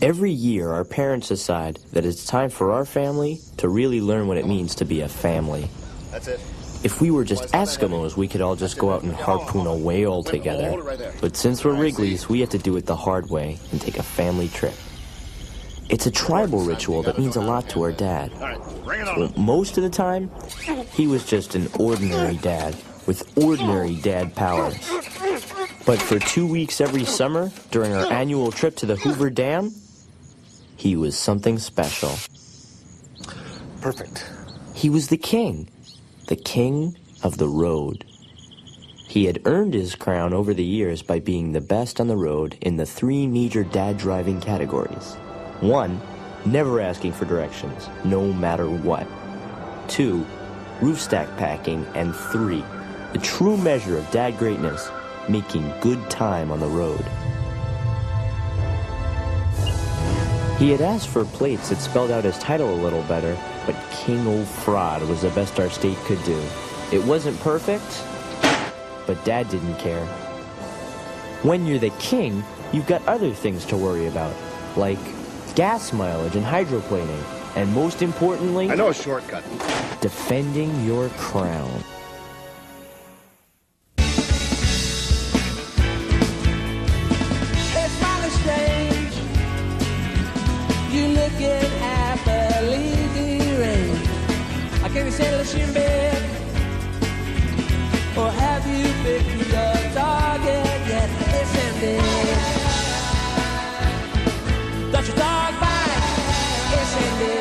Every year, our parents decide that it's time for our family to really learn what it means to be a family. That's it. If we were just Eskimos, we could all just go out and harpoon a whale together. But since we're Wrigley's, we have to do it the hard way and take a family trip. It's a tribal ritual that means a lot to our dad. Well, most of the time, he was just an ordinary dad with ordinary dad powers. But for 2 weeks every summer, during our annual trip to the Hoover Dam, he was something special. Perfect. He was the king of the road. He had earned his crown over the years by being the best on the road in the 3 major dad driving categories. 1, never asking for directions, no matter what. 2, roof stack packing. And 3, the true measure of dad greatness, making good time on the road. He had asked for plates that spelled out his title a little better, but King O'Fraud was the best our state could do. It wasn't perfect, but Dad didn't care. When you're the king, you've got other things to worry about, like gas mileage and hydroplaning, and most importantly, I know a shortcut. defending your crown. It's mighty strange. You looking at the leafy range. I can't settle in bed. Or have you picked your target yet? It's empty. Got your dog bite. It's empty.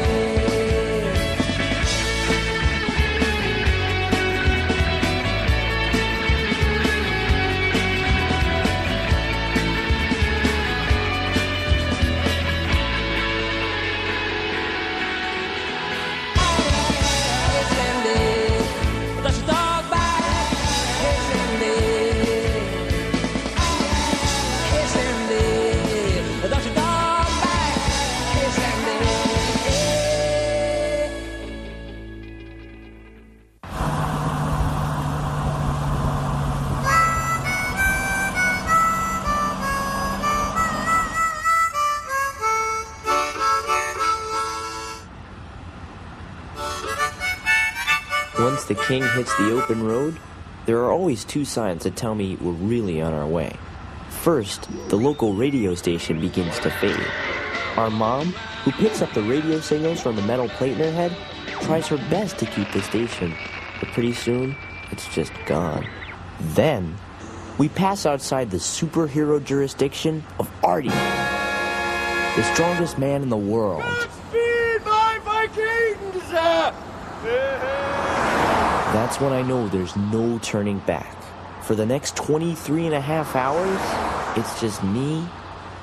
Once the king hits the open road, there are always 2 signs that tell me we're really on our way. First, the local radio station begins to fade. Our mom, who picks up the radio signals from the metal plate in her head, tries her best to keep the station, but pretty soon, it's just gone. Then, we pass outside the superhero jurisdiction of Artie, the strongest man in the world. Speed, my Vikings! That's when I know there's no turning back. For the next 23 and a half hours, it's just me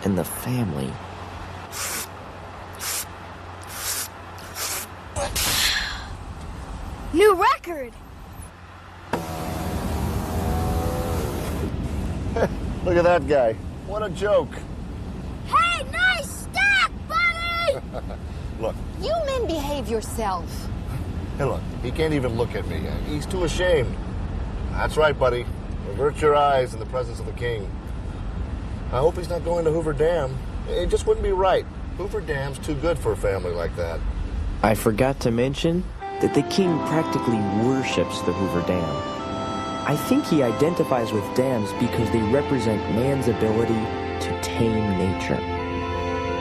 and the family. New record! Look at that guy. What a joke. Hey, nice stack, buddy! Look, You men behave yourself. hey, look, he can't even look at me. He's too ashamed. That's right, buddy. Avert your eyes in the presence of the king. I hope he's not going to Hoover Dam. It just wouldn't be right. Hoover Dam's too good for a family like that. I forgot to mention that the king practically worships the Hoover Dam. I think he identifies with dams because they represent man's ability to tame nature.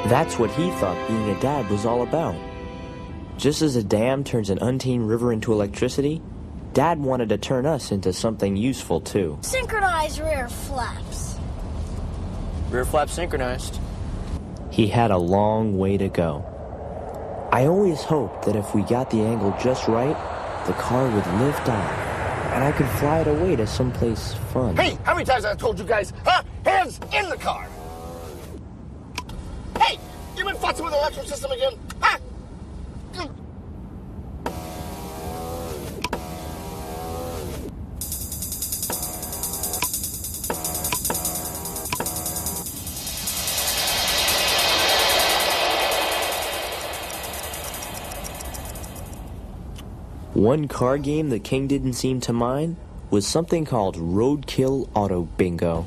That's what he thought being a dad was all about. Just as a dam turns an untamed river into electricity, Dad wanted to turn us into something useful too. Synchronize rear flaps. Rear flap synchronized. He had a long way to go. I always hoped that if we got the angle just right, the car would lift off, and I could fly it away to someplace fun. Hey, how many times have I told you guys, huh? Hands in the car! Hey, you been futzing with the electrical system again? Huh? One car game the king didn't seem to mind was something called Roadkill Auto Bingo.